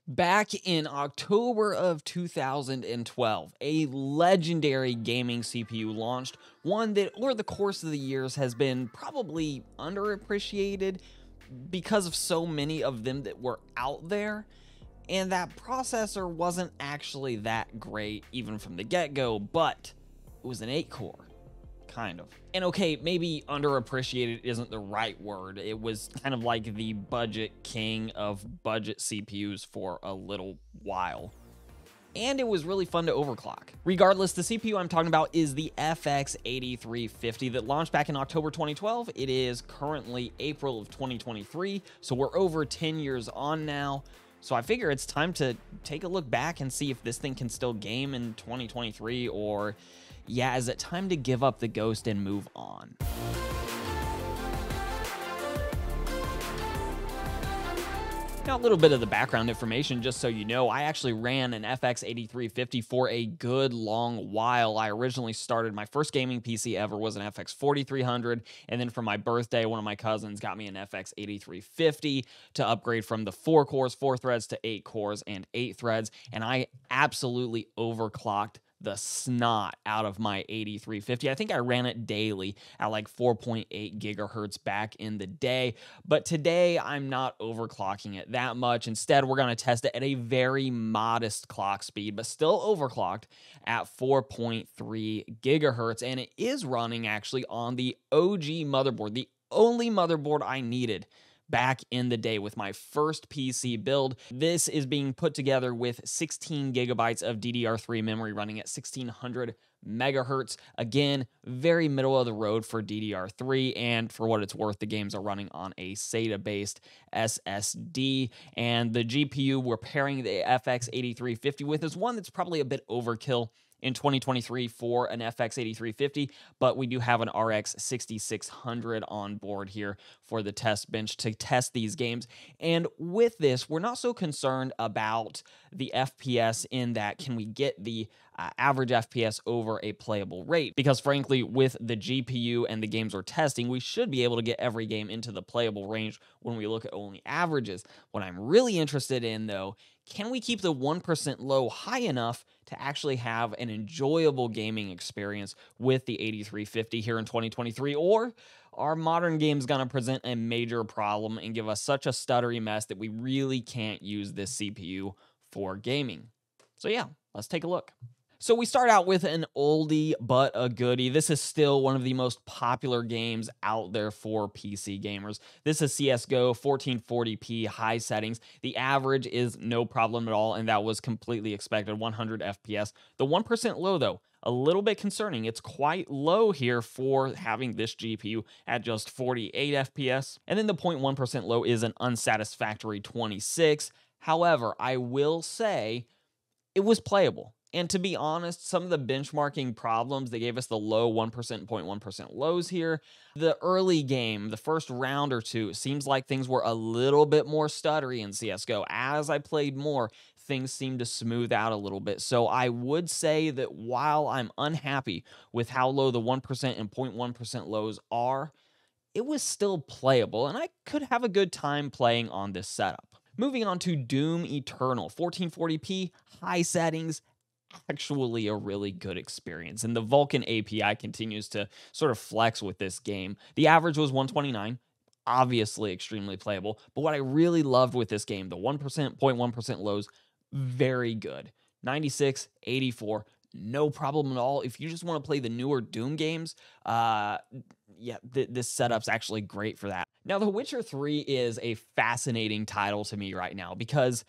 Back in October of 2012, a legendary gaming CPU launched, one that over the course of the years has been probably underappreciated because of so many of them that were out there. And that processor wasn't actually that great even from the get-go, but it was an 8-core. Kind of. And okay, maybe underappreciated isn't the right word. It was kind of like the budget king of budget CPUs for a little while. And it was really fun to overclock. Regardless, the CPU I'm talking about is the FX-8350 that launched back in October 2012. It is currently April of 2023, so we're over 10 years on now. So I figure it's time to take a look back and see if this thing can still game in 2023, or yeah, is it time to give up the ghost and move on? Now, a little bit of the background information, just so you know, I actually ran an FX-8350 for a good long while. I originally started, my first gaming PC ever was an FX-4300, and then for my birthday, one of my cousins got me an FX-8350 to upgrade from the 4 cores, 4 threads to 8 cores and 8 threads, and I absolutely overclocked the snot out of my 8350. I think I ran it daily at like 4.8 gigahertz back in the day, but today I'm not overclocking it that much. Instead, we're going to test it at a very modest clock speed, but still overclocked at 4.3 gigahertz, and it is running actually on the OG motherboard, the only motherboard I needed back in the day with my first PC build. This is being put together with 16 gigabytes of DDR3 memory running at 1600 megahertz. Again, very middle of the road for DDR3, and for what it's worth, the games are running on a SATA-based SSD, and the GPU we're pairing the FX-8350 with is one that's probably a bit overkill in 2023 for an FX-8350, but we do have an RX 6600 on board here for the test bench to test these games. And with this, we're not so concerned about the FPS in that can we get the average FPS over a playable rate, because frankly, with the GPU and the games we're testing, we should be able to get every game into the playable range when we look at only averages. What I'm really interested in, though, can we keep the 1% low high enough to actually have an enjoyable gaming experience with the 8350 here in 2023? Or are modern games going to present a major problem and give us such a stuttery mess that we really can't use this CPU for gaming? So yeah, let's take a look. So we start out with an oldie but a goodie. This is still one of the most popular games out there for PC gamers. This is CSGO 1440p high settings. The average is no problem at all, and that was completely expected, 100 FPS. The 1% low, though, a little bit concerning. It's quite low here for having this GPU at just 48 FPS. And then the 0.1% low is an unsatisfactory 26. However, I will say it was playable. And to be honest, some of the benchmarking problems, they gave us the low 1%, 0.1% lows here. The early game, the first round or two, seems like things were a little bit more stuttery in CSGO. As I played more, things seemed to smooth out a little bit. So I would say that while I'm unhappy with how low the 1% and 0.1% lows are, it was still playable, and I could have a good time playing on this setup. Moving on to Doom Eternal, 1440p, high settings, actually a really good experience. And the Vulkan API continues to sort of flex with this game. The average was 129, obviously extremely playable. But what I really loved with this game, the 1%, 0.1% lows, very good. 96, 84, no problem at all. If you just want to play the newer Doom games, this setup's actually great for that. Now, The Witcher 3 is a fascinating title to me right now because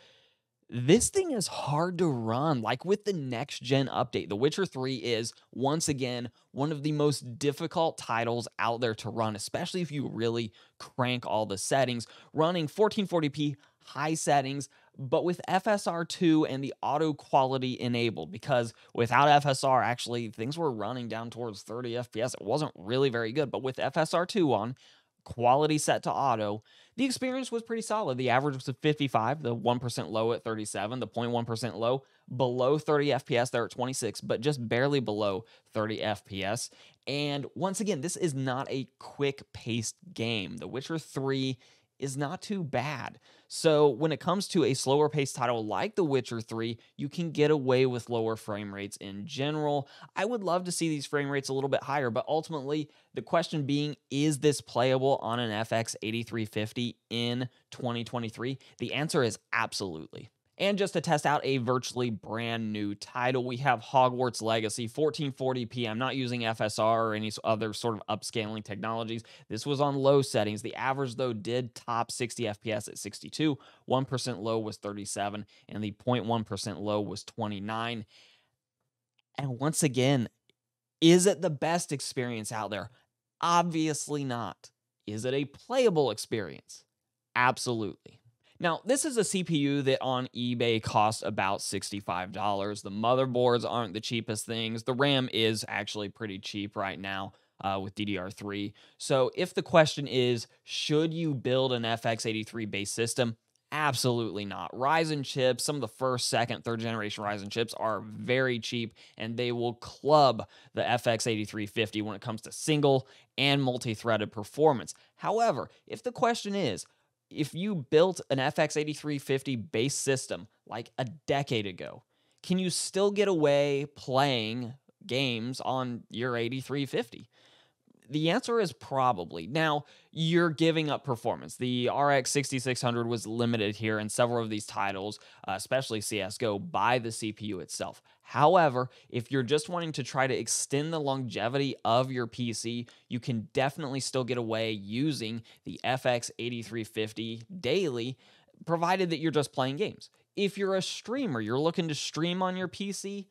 this thing is hard to run. Like with the next gen update, The Witcher 3 is, once again, one of the most difficult titles out there to run, especially if you really crank all the settings. Running 1440p high settings, but with FSR2 and the auto quality enabled, because without FSR, actually, things were running down towards 30 FPS. It wasn't really very good, but with FSR2 on, quality set to auto, the experience was pretty solid. The average was at 55, the 1% low at 37, the 0.1% low below 30 FPS there at 26, but just barely below 30 FPS. And once again, this is not a quick-paced game. The Witcher 3 is not too bad. So when it comes to a slower paced title like The Witcher 3, you can get away with lower frame rates in general. I would love to see these frame rates a little bit higher, but ultimately the question being, is this playable on an FX 8350 in 2023? The answer is absolutely. And just to test out a virtually brand new title, we have Hogwarts Legacy 1440p. I'm not using FSR or any other sort of upscaling technologies. This was on low settings. The average, though, did top 60 FPS at 62. 1% low was 37, and the 0.1% low was 29. And once again, is it the best experience out there? Obviously not. Is it a playable experience? Absolutely. Now, this is a CPU that on eBay costs about $65. The motherboards aren't the cheapest things. The RAM is actually pretty cheap right now with DDR3. So if the question is, should you build an FX83 based system? Absolutely not. Ryzen chips, some of the first, second, third generation Ryzen chips are very cheap, and they will club the FX8350 when it comes to single and multi-threaded performance. However, if the question is, if you built an FX8350 base system like a decade ago, can you still get away playing games on your 8350? The answer is probably. Now, you're giving up performance. The RX 6600 was limited here in several of these titles, especially CSGO, by the CPU itself. However, if you're just wanting to try to extend the longevity of your PC, you can definitely still get away using the FX 8350 daily, provided that you're just playing games. If you're a streamer, you're looking to stream on your PC,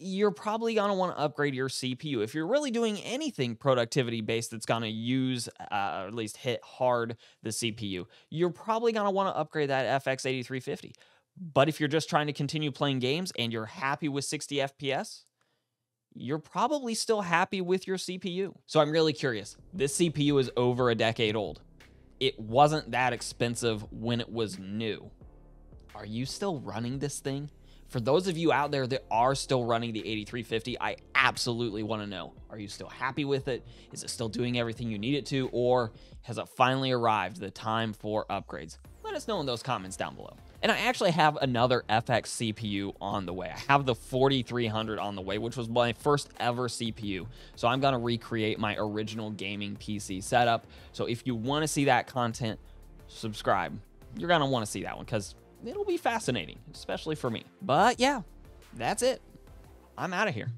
you're probably going to want to upgrade your CPU. If you're really doing anything productivity based that's going to use, or at least hit hard the CPU, you're probably going to want to upgrade that FX 8350. But if you're just trying to continue playing games and you're happy with 60 FPS, you're probably still happy with your CPU. So I'm really curious. This CPU is over a decade old. It wasn't that expensive when it was new. Are you still running this thing? For those of you out there that are still running the 8350, I absolutely want to know, are you still happy with it? Is it still doing everything you need it to? Or has it finally arrived the time for upgrades? Let us know in those comments down below. And I actually have another FX CPU on the way. I have the 4300 on the way, which was my first ever CPU. So I'm going to recreate my original gaming PC setup. So if you want to see that content, subscribe. You're going to want to see that one because it'll be fascinating, especially for me. But yeah, that's it. I'm out of here.